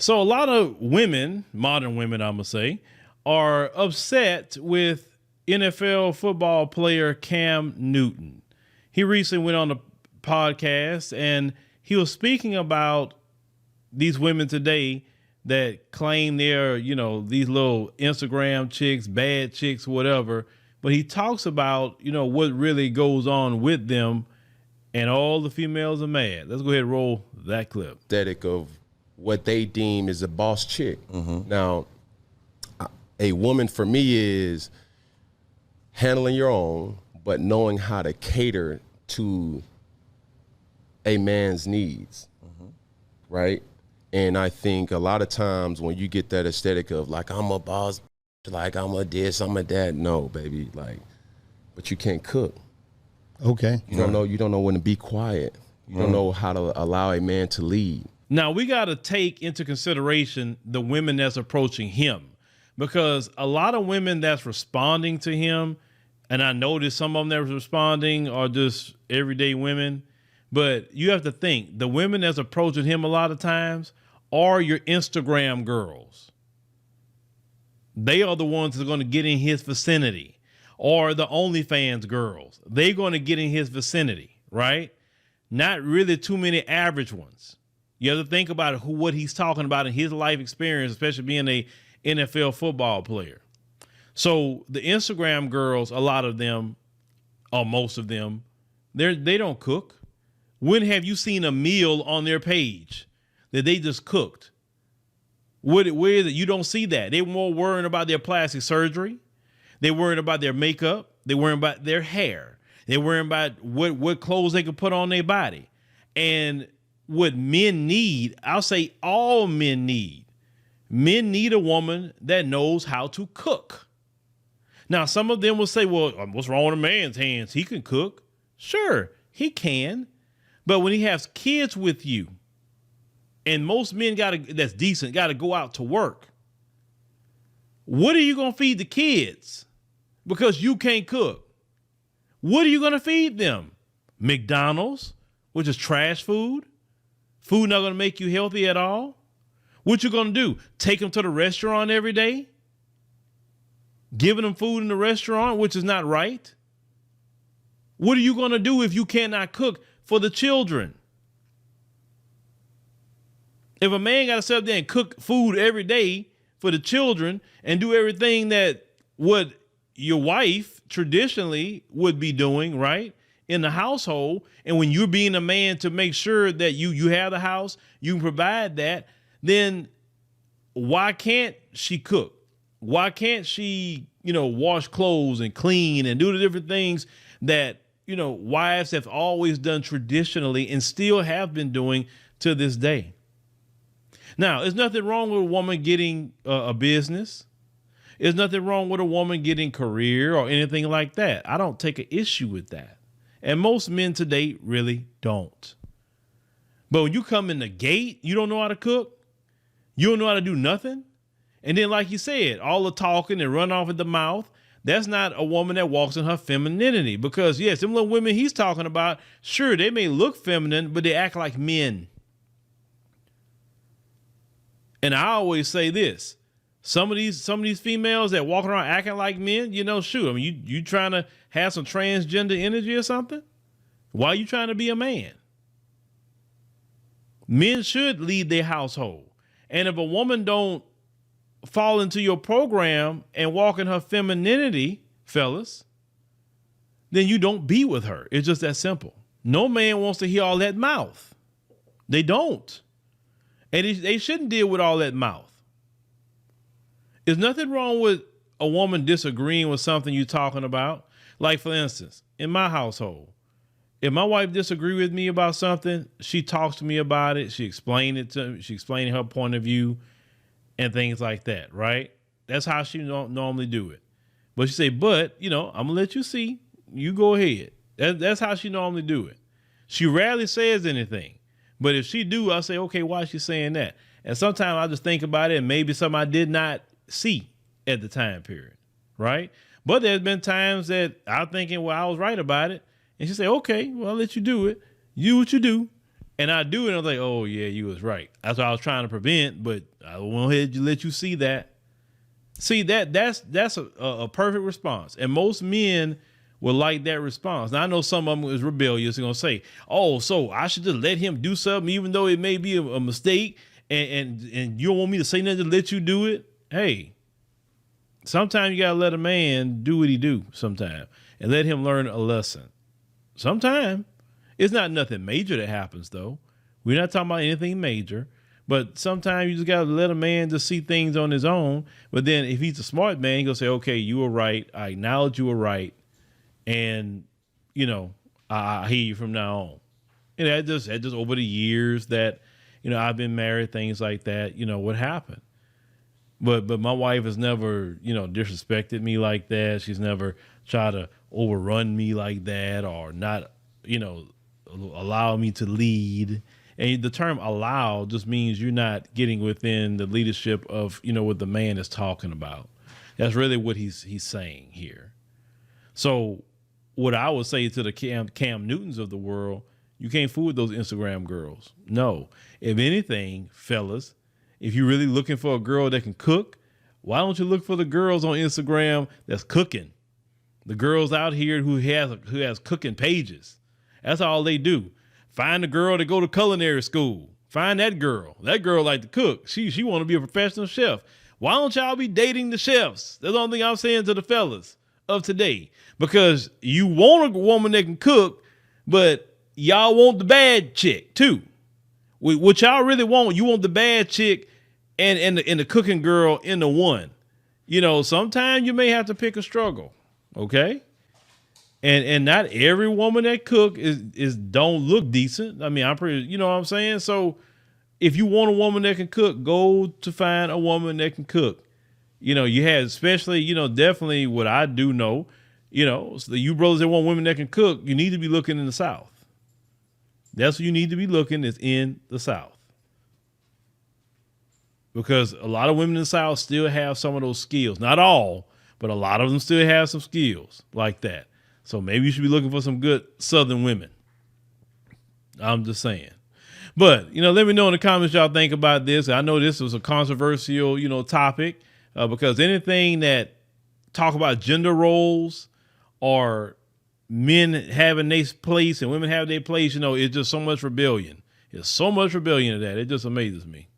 So a lot of women, modern women, I'm gonna say, are upset with NFL football player Cam Newton. He recently went on a podcast and he was speaking about these women today that claim they're, these little Instagram chicks, bad chicks, whatever. But he talks about, what really goes on with them, and all the females are mad. Let's go ahead and roll that clip. Aesthetic of what they deem is a boss chick. Now, a woman for me is handling your own, but knowing how to cater to a man's needs, right? And I think a lot of times when you get that aesthetic of like, I'm a boss, like I'm a this, I'm a that, no, baby, like, but you can't cook. Okay. You don't know when to be quiet. You don't know how to allow a man to lead. Now we got to take into consideration the women that's approaching him, because a lot of women that's responding to him, and I noticed some of them that's responding are just everyday women, but you have to think the women that's approaching him a lot of times are your Instagram girls. They are the ones that are going to get in his vicinity, or the OnlyFans girls. They're going to get in his vicinity, right? Not really too many average ones. You have to think about what he's talking about in his life experience, especially being a NFL football player. So the Instagram girls, a lot of them, or most of them, they don't cook. When have you seen a meal on their page that they just cooked? Where is it? You don't see that. They're more worrying about their plastic surgery. They're worrying about their makeup. They're worrying about their hair. They're worrying about what clothes they can put on their body. And what men need, I'll say all men need a woman that knows how to cook. Now, some of them will say, well, what's wrong with a man's hands? He can cook. Sure, he can. But when he has kids with you, and most men that's decent, got to go out to work, what are you going to feed the kids? Because you can't cook. What are you going to feed them? McDonald's, which is trash food? Food not going to make you healthy at all? What you going to do? Take them to the restaurant every day? Giving them food in the restaurant, which is not right? What are you going to do if you cannot cook for the children? If a man got to sit up there and cook food every day for the children and do everything that what your wife traditionally would be doing, right, in the household, and when you're being a man to make sure that you have the house, you can provide that, then why can't she cook? Why can't she, wash clothes and clean and do the different things that, wives have always done traditionally and still have been doing to this day? Now, there's nothing wrong with a woman getting a business. There's nothing wrong with a woman getting career or anything like that. I don't take an issue with that. And most men today really don't. But when you come in the gate, you don't know how to cook. You don't know how to do nothing. And then, like you said, all the talking and run off at the mouth, that's not a woman that walks in her femininity. Because, yes, them little women he's talking about, sure, they may look feminine, but they act like men. And I always say this, some of these females that walk around acting like men, shoot, I mean, you trying to have some transgender energy or something? Why are you trying to be a man? Men should lead their household. And if a woman don't fall into your program and walk in her femininity, fellas, then you don't be with her. It's just that simple. No man wants to hear all that mouth. They don't. And they shouldn't deal with all that mouth. There's nothing wrong with a woman disagreeing with something you're talking about. Like, for instance, in my household, if my wife disagrees with me about something, she talks to me about it. She explained it to me. She explained her point of view and things like that, right? That's how she normally do it. But she say, but, I'm going to let you see. You go ahead. That's how she normally do it. She rarely says anything. But if she do, I'll say, okay, why is she saying that? And sometimes I just think about it and maybe something I did not see at the time period, right? But there's been times that I'm thinking, well, I was right about it. And she say, okay, well, I'll let you do it. You do what you do. And I do it, and I'm like, oh yeah, you was right. That's what I was trying to prevent, but I won't let you see that. See that's a perfect response, and most men will like that response. Now I know some of them is rebellious and gonna say, "Oh, so I should just let him do something, even though it may be a mistake, and you don't want me to say nothing to let you do it." Hey, sometimes you gotta let a man do what he do, sometimes, and let him learn a lesson. Sometimes it's not nothing major that happens though. We're not talking about anything major. But sometimes you just gotta let a man just see things on his own. But then if he's a smart man, he'll say, okay, you were right. I acknowledge you were right. And, I hear you from now on. And that just over the years that, I've been married, things like that, what happened. But my wife has never, disrespected me like that. She's never tried to overrun me like that or not, allow me to lead. And the term allow just means you're not getting within the leadership of, what the man is talking about. That's really what he's saying here. So what I would say to the Cam Newtons of the world, you can't fool with those Instagram girls. No. If anything, fellas, if you're really looking for a girl that can cook, why don't you look for the girls on Instagram that's cooking? The girls out here who has cooking pages. That's all they do. Find a girl to go to culinary school. Find that girl. That girl like to cook. She want to be a professional chef. Why don't y'all be dating the chefs? That's the only thing I'm saying to the fellas of today. Because you want a woman that can cook, but y'all want the bad chick too. What y'all really want, you want the bad chick and the cooking girl in the one. Sometimes you may have to pick a struggle. Okay? And not every woman that cook is don't look decent. I mean, I'm pretty, you know what I'm saying? So if you want a woman that can cook, go to find a woman that can cook. You had especially, definitely what I do know, so you brothers that want women that can cook, you need to be looking in the South. That's what you need to be looking is in the South. Because a lot of women in the South still have some of those skills. Not all, but a lot of them still have some skills like that. So maybe you should be looking for some good Southern women. I'm just saying. But, let me know in the comments y'all think about this. I know this was a controversial, topic because anything that talk about gender roles or men having their place and women having their place, it's just so much rebellion. There's so much rebellion in that. It just amazes me.